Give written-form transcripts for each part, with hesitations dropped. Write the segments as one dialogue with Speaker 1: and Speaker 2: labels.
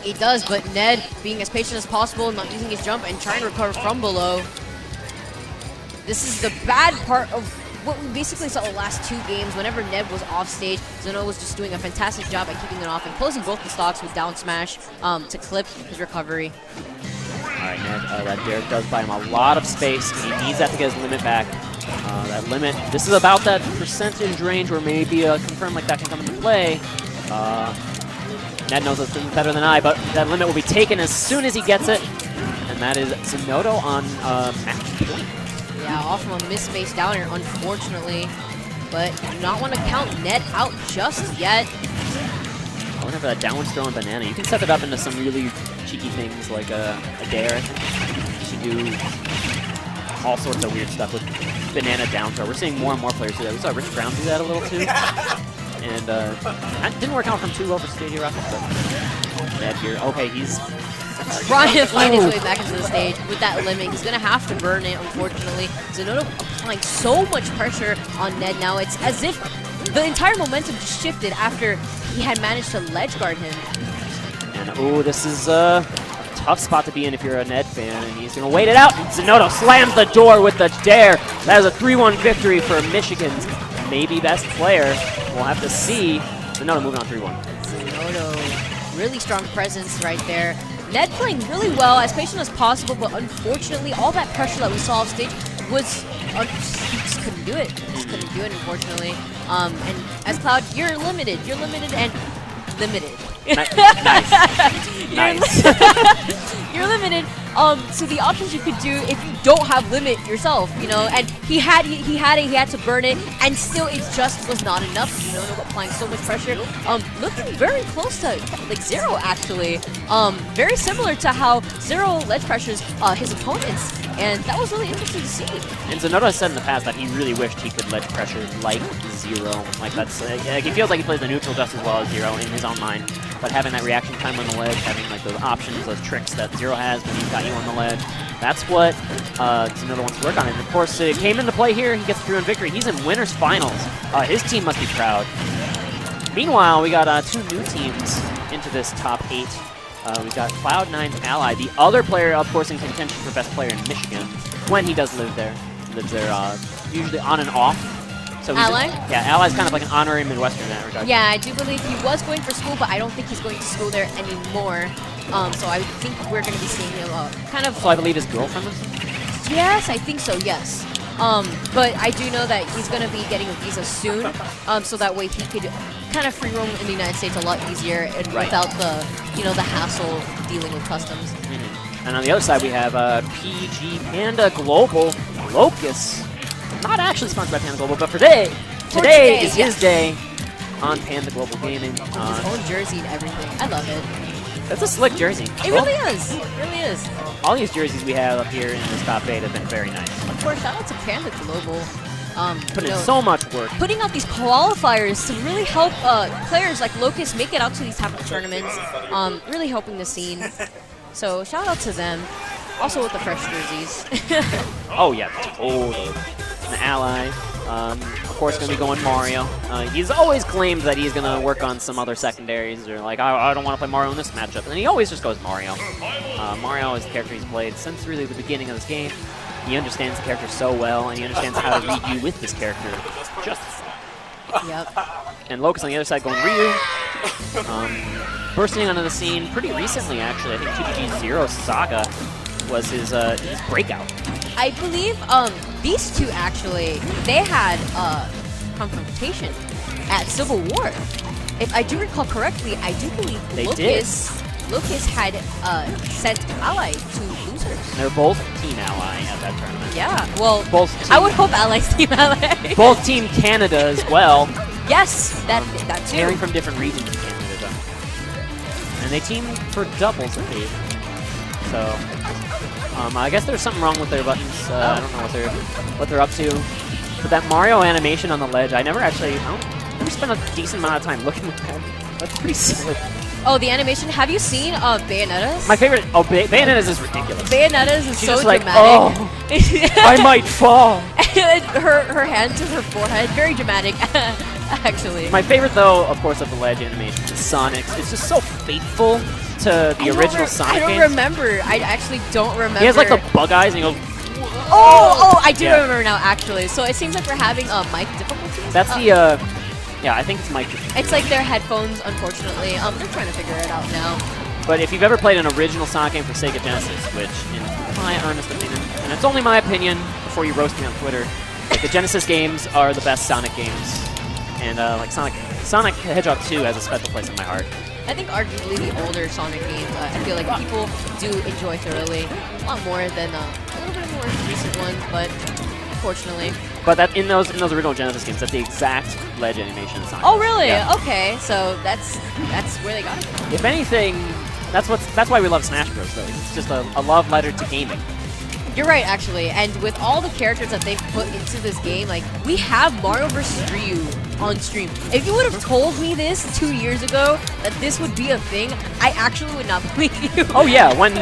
Speaker 1: He does, but Ned, being as patient as possible, not using his jump and trying to recover from below. This is the bad part of what we basically saw the last 2 games. Whenever Ned was off stage, Zeno was just doing a fantastic job at keeping it off and closing both the stocks with down smash to clip his recovery.
Speaker 2: All right, Ned, that Dair does buy him a lot of space. He needs that to get his limit back. That limit, this is about that percentage range where maybe a confirm like that can come into play. Ned knows this better than I, but that limit will be taken as soon as he gets it. And that is Zenodo on match point.
Speaker 1: Yeah, off from a missed space down here, unfortunately. But do not want to count Ned out just yet.
Speaker 2: I wonder for that downward throw and banana. You can set it up into some really cheeky things like a Dair. You should do all sorts of weird stuff with banana down throw. We're seeing more and more players do that. We saw Rich Brown do that a little too. And that didn't work out from too well for Stadium Rocket, but Ned here. Okay, he's
Speaker 1: trying to find his way back into the stage with that limit. He's going to have to burn it, unfortunately. Zenodo applying so much pressure on Ned now. It's as if the entire momentum just shifted after he had managed to ledge guard him.
Speaker 2: And oh, this is a tough spot to be in if you're a Ned fan, and he's going to wait it out. Zenodo slams the door with the Dair. That is a 3-1 victory for Michigan's maybe best player. We'll have to see. Zenodo moving on 3-1.
Speaker 1: Zenodo, really strong presence right there. Ned playing really well, as patient as possible, but unfortunately, all that pressure that we saw off stage was he just couldn't do it. He just couldn't do it, unfortunately. And as Cloud, you're limited and limited.
Speaker 2: Nice.
Speaker 1: You're limited. So the options you could do if you don't have limit yourself, you know, and he had to burn it, and still it just was not enough. You know, applying so much pressure. Looking very close to like Zero actually. Very similar to how Zero ledge pressures his opponents, and that was really interesting to see.
Speaker 2: And Zenodo has said in the past that he really wished he could ledge pressure like Zero. Like that's like he feels like he plays the neutral just as well as Zero in his own mind. But having that reaction time on the ledge, having like those options, those tricks that Zero has when he's got you on the ledge, that's what Zenodo wants to work on. And of course, it came into play here. He gets a 3-1 victory. He's in winners finals. His team must be proud. Meanwhile, we got 2 new teams into this top 8. We've got Cloud9 Ally, the other player, of course, in contention for best player in Michigan when he does live there. Lives there usually on and off. So
Speaker 1: Ally?
Speaker 2: Yeah, Ally's kind of like an honorary Midwestern in that regard.
Speaker 1: Yeah, I do believe he was going for school, but I don't think he's going to school there anymore. So I think we're going to be seeing him kind of...
Speaker 2: So I believe his girlfriend lives there?
Speaker 1: Yes, I think so, yes. But I do know that he's going to be getting a visa soon, so that way he could kind of free roam in the United States a lot easier and without the, you know, the hassle of dealing with customs.
Speaker 2: Mm-hmm. And on the other side, we have PG Panda Global Locus. Not actually sponsored by Panda Global, but today is his day on Panda Global Gaming.
Speaker 1: His own jersey and everything. I love it.
Speaker 2: That's a slick jersey.
Speaker 1: It really is. It really is.
Speaker 2: All these jerseys we have up here in this top 8 have been very nice.
Speaker 1: Of course, shout out to Panda Global.
Speaker 2: Putting in so much work.
Speaker 1: Putting out these qualifiers to really help players like Locust make it out to these type of tournaments. Really helping the scene. So shout out to them. Also with the fresh jerseys.
Speaker 2: Oh yeah, totally. An Ally. Of course, going to be going Mario. He's always claimed that he's going to work on some other secondaries, or like, I don't want to play Mario in this matchup. And he always just goes Mario. Mario is the character he's played since really the beginning of this game. He understands the character so well, and he understands how to read you with this character. Just
Speaker 1: Yep.
Speaker 2: And Locust on the other side going Ryu. Bursting onto the scene pretty recently, actually. I think 2PG Zero Saga was his breakout.
Speaker 1: I believe these two actually, they had confrontation at Civil War. If I do recall correctly, I do believe Locust had sent Ally to losers.
Speaker 2: They're both Team Ally at that tournament.
Speaker 1: Yeah, well,
Speaker 2: I
Speaker 1: would hope Ally's Team Ally.
Speaker 2: Both Team Canada as well.
Speaker 1: Yes, that too.
Speaker 2: Hailing from different regions of Canada, though. And they team for doubles, okay. So, I guess there's something wrong with their buttons. I don't know what they're up to. But that Mario animation on the ledge, I never spent a decent amount of time looking at that. That's pretty silly.
Speaker 1: Oh, the animation. Have you seen Bayonetta's?
Speaker 2: My favorite. Oh, Bayonetta's is ridiculous.
Speaker 1: Bayonetta's is
Speaker 2: She's
Speaker 1: so
Speaker 2: just like,
Speaker 1: dramatic.
Speaker 2: oh, I might fall.
Speaker 1: her hand to her forehead, very dramatic, actually.
Speaker 2: My favorite, though, of course, of the ledge animation is Sonic. It's just so faithful to the original Sonic games?
Speaker 1: I don't remember. I actually don't remember.
Speaker 2: He has like the bug eyes and he goes,
Speaker 1: oh, I do remember now, actually. So it seems like we're having mic difficulties.
Speaker 2: That's the, yeah, I think it's mic difficulties.
Speaker 1: It's like their headphones, unfortunately. They're trying to figure it out now.
Speaker 2: But if you've ever played an original Sonic game for Sega Genesis, which, in my earnest opinion, and it's only my opinion before you roast me on Twitter, like the Genesis games are the best Sonic games. And like Sonic the Hedgehog 2 has a special place in my heart.
Speaker 1: I think arguably the older Sonic games, I feel like people do enjoy thoroughly. A lot more than a little bit more recent ones, but unfortunately.
Speaker 2: But that in those original Genesis games, that's the exact ledge animation in Sonic.
Speaker 1: Oh, really?
Speaker 2: Yeah.
Speaker 1: Okay, so that's where they got it from.
Speaker 2: If anything, that's why we love Smash Bros. Though. It's just a love letter to gaming.
Speaker 1: You're right, actually. And with all the characters that they've put into this game, like, we have Mario vs. Ryu on stream. If you would have told me this 2 years ago, that this would be a thing, I actually would not believe you.
Speaker 2: Oh yeah, when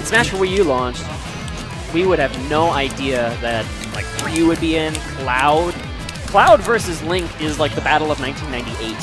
Speaker 2: Smash for Wii U launched, we would have no idea that like Ryu would be in, Cloud versus Link is like the battle of 1998.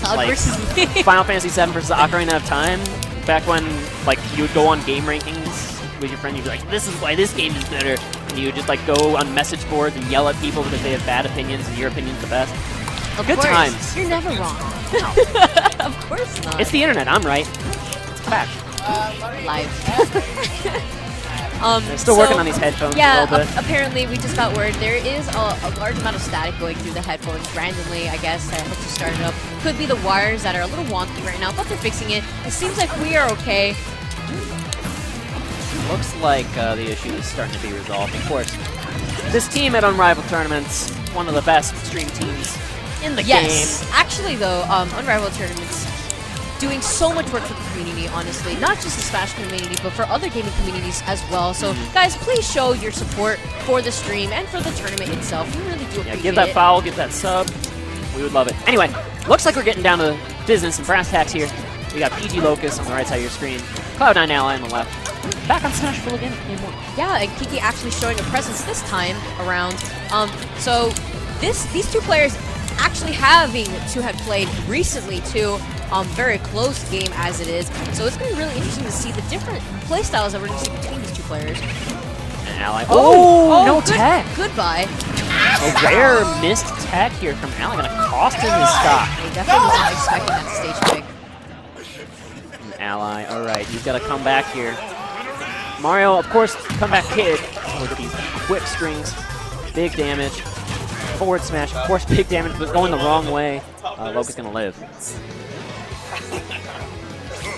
Speaker 1: Cloud
Speaker 2: like,
Speaker 1: versus Link.
Speaker 2: Final Fantasy VII versus Ocarina of Time, back when like you would go on game rankings with your friend, you'd be like, this is why this game is better. And you would just like go on message boards and yell at people because they have bad opinions and your opinion's the best.
Speaker 1: Of
Speaker 2: Good
Speaker 1: course.
Speaker 2: times.
Speaker 1: You're never wrong. Of course not.
Speaker 2: It's the internet, I'm right. It's a fact.
Speaker 1: Live.
Speaker 2: They're still working on these headphones a little bit.
Speaker 1: Apparently we just got word there is a large amount of static going through the headphones randomly, I guess. I hope to start it up. Could be the wires that are a little wonky right now, but they're fixing it. It seems like we are okay.
Speaker 2: Looks like the issue is starting to be resolved. Of course, this team at Unrivaled Tournaments, one of the best stream teams in the game.
Speaker 1: Actually though, Unrivaled Tournaments doing so much work for the community, honestly. Not just the Smash community, but for other gaming communities as well. So guys, please show your support for the stream and for the tournament itself. We really do appreciate it.
Speaker 2: Give that follow, give that sub. We would love it. Anyway, looks like we're getting down to business and brass tacks here. We got PG Locust on the right side of your screen, Cloud9 Ally on the left. Back on Smash Bros. Again.
Speaker 1: Yeah, and Kiki actually showing a presence this time around. So these two players actually having to have played recently too. Very close game as it is. So it's going to be really interesting to see the different playstyles that we're going to see between these two players.
Speaker 2: And Ally. Oh, no tech.
Speaker 1: Goodbye.
Speaker 2: A rare missed tech here from Ally. Going to cost him his stock.
Speaker 1: I definitely was not expecting that stage pick.
Speaker 2: Ally. All right, he's got to come back here. Mario, of course, comeback kid. Look at these quick strings. Big damage. Forward smash. Of course, big damage, but going the wrong way. Locust going to live.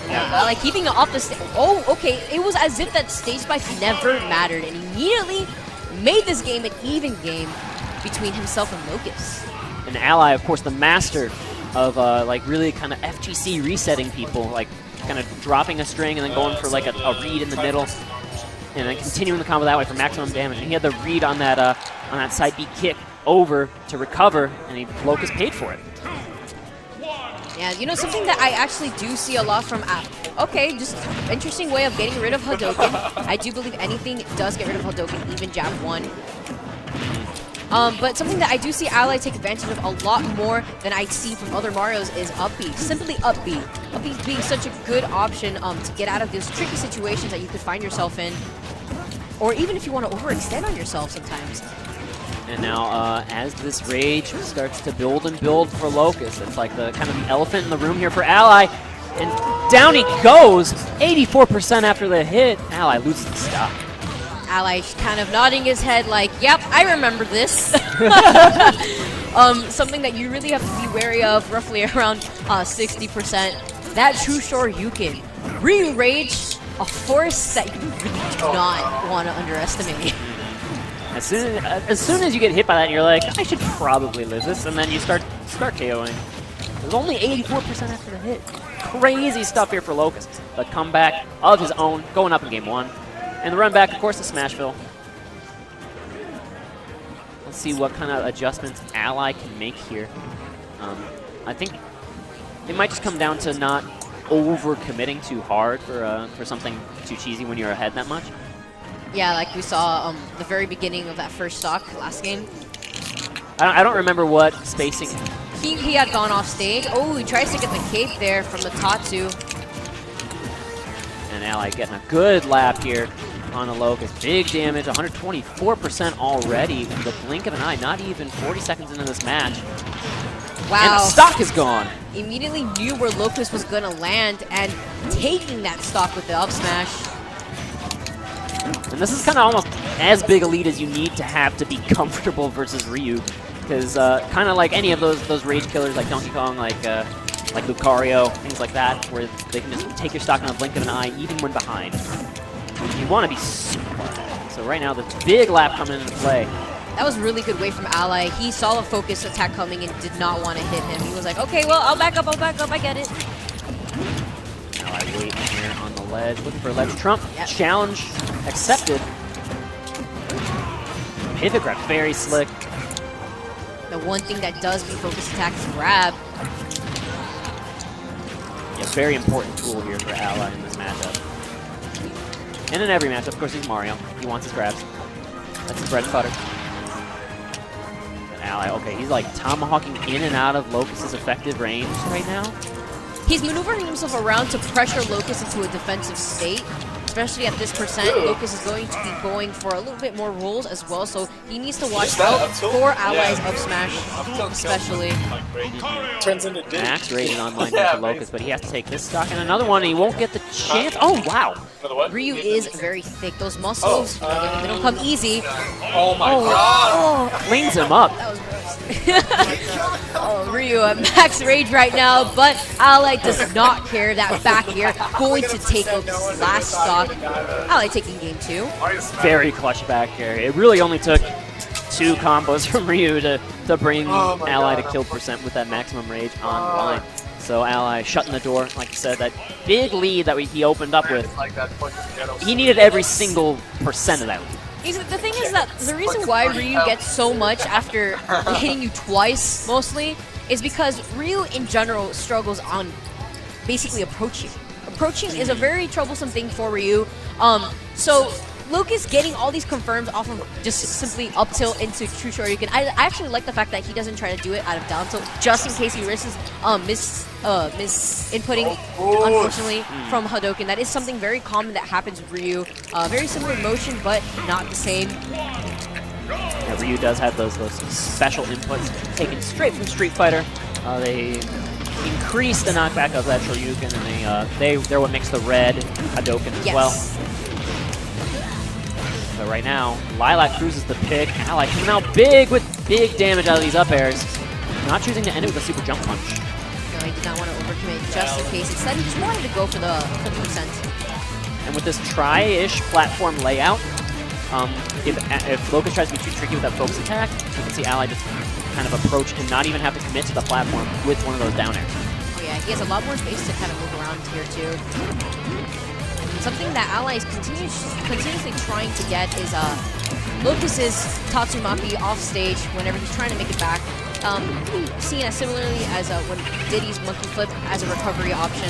Speaker 1: Yeah, like keeping it off the stage. Oh, okay. It was as if that stage spike never mattered, and immediately made this game an even game between himself and Locust.
Speaker 2: An Ally, of course, the master of like really kind of FGC resetting people, like kind of dropping a string and then going for like a read in the middle, and then continuing the combo that way for maximum damage. And he had the read on that side B kick over to recover, and Locust paid for it.
Speaker 1: Yeah, you know, something that I actually do see a lot from okay, just interesting way of getting rid of Hadouken. I do believe anything does get rid of Hadouken, even jab 1. But something that I do see Ally take advantage of a lot more than I see from other Marios is up B. Simply up B. Up B being such a good option to get out of those tricky situations that you could find yourself in. Or even if you want to overextend on yourself sometimes.
Speaker 2: And now, as this rage starts to build and build for Locust, it's like the kind of the elephant in the room here for Ally. And down he goes, 84% after the hit. Ally loses the stock.
Speaker 1: Ally kind of nodding his head like, yep, I remember this. Something that you really have to be wary of, roughly around 60%. That True Shoryuken. Ryu Rage, a force that you really do not want to underestimate.
Speaker 2: As soon as you get hit by that, you're like, I should probably live this, and then you start KOing. There's only 84% after the hit. Crazy stuff here for Locust. The comeback of his own, going up in game 1. And the run back, of course, to Smashville. Let's see what kind of adjustments Ally can make here. I think it might just come down to not over-committing too hard for something too cheesy when you're ahead that much.
Speaker 1: Yeah, like we saw the very beginning of that first stock last game.
Speaker 2: I don't remember what spacing.
Speaker 1: He had gone off stage. Oh, he tries to get the cape there from the Tatsu.
Speaker 2: and Ally getting a good lap here on the Locust. Big damage, 124% already in the blink of an eye, not even 40 seconds into this match.
Speaker 1: Wow.
Speaker 2: And the stock is gone.
Speaker 1: Immediately knew where Locust was going to land and taking that stock with the up smash.
Speaker 2: And this is kind of almost as big a lead as you need to have to be comfortable versus Ryu. Because kind of like any of those rage killers like Donkey Kong, like Lucario, things like that, where they can just take your stock in a blink of an eye, even when behind. You want to be super quiet. So right now, this big lap coming into play.
Speaker 1: That was really good way from Ally. He saw a focus attack coming and did not want to hit him. He was like, okay, well, I'll back up, I get it.
Speaker 2: Ally waiting here on the ledge, looking for a ledge trump.
Speaker 1: Yep.
Speaker 2: Challenge accepted. Pivot grab, very slick.
Speaker 1: The one thing that does beat focus attack is grab.
Speaker 2: Yeah, very important tool here for Ally in this matchup. And in every matchup, of course, he's Mario. He wants his grabs. That's his bread and butter. And Ally, okay, he's like tomahawking in and out of Locust's effective range right now.
Speaker 1: He's maneuvering himself around to pressure Locust into a defensive state. Especially at this percent, Locust is going to be going for a little bit more rolls as well, so he needs to watch out for Ally's up smash, especially.
Speaker 2: Max rated online for Locust, but he has to take this stock and another one, and he won't get the chance. Oh, wow.
Speaker 1: Ryu is very thick. Those muscles, they don't come easy.
Speaker 3: Oh my god!
Speaker 2: Cleans him up.
Speaker 1: That was gross. Oh, Ryu at max rage right now, but Ally does not care. That back air going to take Locust's last stock. Ally taking game 2.
Speaker 2: Very clutch back air. It really only took 2 combos from Ryu to bring Ally to kill percent with that maximum rage online. So Ally shutting the door, like you said, that big lead that he opened up with. He needed every single percent of that lead.
Speaker 1: The thing is that the reason why Ryu gets so much after hitting you twice, mostly, is because Ryu in general struggles on basically approaching. Approaching is a very troublesome thing for Ryu. So Locust getting all these confirms off of just simply up tilt into true Shoryuken. I actually like the fact that he doesn't try to do it out of down tilt, just in case he risks mis-inputting, unfortunately, from Hadoken. That is something very common that happens with Ryu. Very similar motion, but not the same.
Speaker 2: Yeah, Ryu does have those special inputs taken straight from Street Fighter. They increase the knockback of that Shoryuken, and they're what makes the red Hadoken as well. But right now, Lilac cruises the pick. Ally coming out big with big damage out of these up airs. Not choosing to end it with a super jump punch.
Speaker 1: No, he did not want to overcommit just in case. Instead, he just wanted to go for the 50%.
Speaker 2: And with this try-ish platform layout, if Locust tries to be too tricky with that focus attack, you can see Ally just kind of approach and not even have to commit to the platform with one of those down airs.
Speaker 1: Oh yeah, he has a lot more space to kind of move around here too. Something that Ally is continuously trying to get is Locust's Tatsumaki off stage whenever he's trying to make it back. Seen as similarly as when Diddy's monkey flip as a recovery option.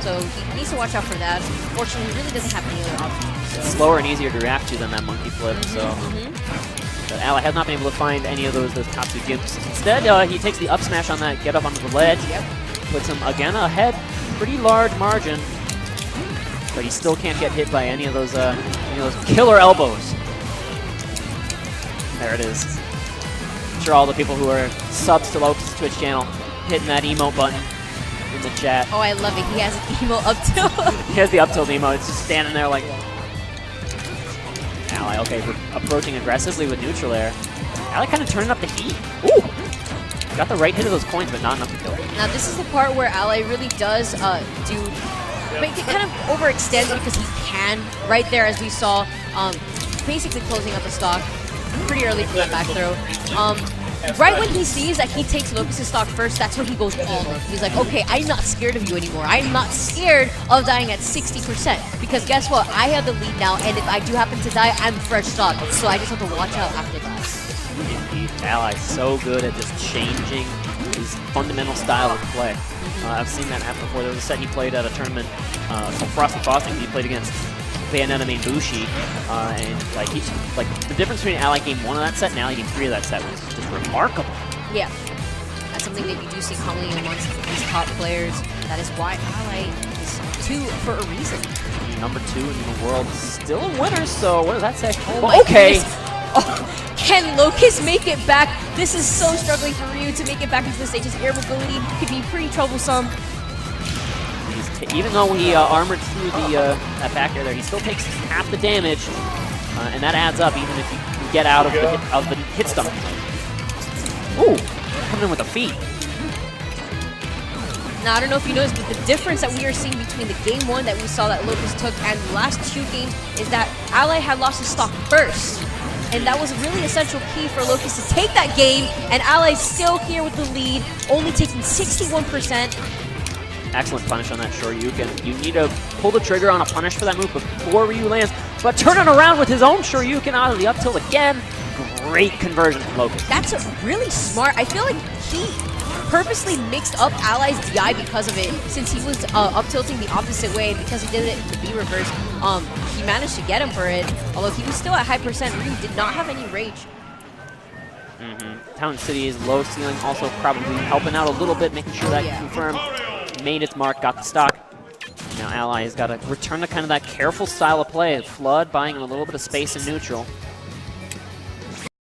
Speaker 1: So he needs to watch out for that. Fortunately, he really doesn't have any other options. So.
Speaker 2: It's slower and easier to react to than that monkey flip. But Ally has not been able to find any of those Tatsu gimps. Instead, he takes the up smash on that get up onto the ledge. Puts him again ahead, pretty large margin. But he still can't get hit by any of those killer elbows. There it is. I'm sure all the people who are subs to Locust's Twitch channel hitting that emote button in the chat.
Speaker 1: Oh, I love it. He has an emote up tilt.
Speaker 2: He has the up tilt emote. It's just standing there like... Ally, okay, we're approaching aggressively with neutral air. Ally kind of turning up the heat. Ooh! Got the right hit of those coins, but not enough to kill.
Speaker 1: Now, this is the part where Ally really does but he kind of overextends because he can. Right there, as we saw, basically closing up the stock pretty early for that back throw. Right when he sees that he takes Locust's stock first, that's when he goes all in. He's like, okay, I'm not scared of you anymore. I'm not scared of dying at 60%. Because guess what? I have the lead now, and if I do happen to die, I'm fresh stock. So I just have to watch out after that.
Speaker 2: Indeed. Ally's so good at just changing his fundamental style of play. I've seen that happen before. There was a set he played at a tournament called Frosty Frosting. He played against Bayonetta main Bushi, and like the difference between Ally game 1 of that set and Ally game 3 of that set was just remarkable.
Speaker 1: Yeah, that's something that you do see commonly amongst these top players. That is why Ally is 2 for a reason.
Speaker 2: number 2 in the world, still a winner, so what does that say?
Speaker 1: Oh my
Speaker 2: okay.
Speaker 1: goodness. Oh, can Locust make it back? This is so struggling for Ryu to make it back into the stage. His air mobility could be pretty troublesome.
Speaker 2: Even though he armored through the that back air there, he still takes half the damage, and that adds up even if you can get out of the hit stun. Ooh, coming in with the feet.
Speaker 1: Now, I don't know if you noticed, but the difference that we are seeing between the game 1 that we saw that Locust took and the last 2 games is that Ally had lost his stock first. And that was a really essential key for Locust to take that game, and Ally's still here with the lead, only taking 61%.
Speaker 2: Excellent punish on that Shoryuken. You need to pull the trigger on a punish for that move before Ryu lands, but turn it around with his own Shoryuken out of the up tilt again. Great conversion from Locust.
Speaker 1: That's a really smart. I feel like he purposely mixed up Ally's DI because of it, since he was up tilting the opposite way, and because he did it in the B reverse, he managed to get him for it. Although he was still at high percent, Ryu did not have any rage.
Speaker 2: Town City's low ceiling also probably helping out a little bit, making sure that confirmed. Made its mark, got the stock. Now Ally has got to return to kind of that careful style of play. Flood buying him a little bit of space in neutral.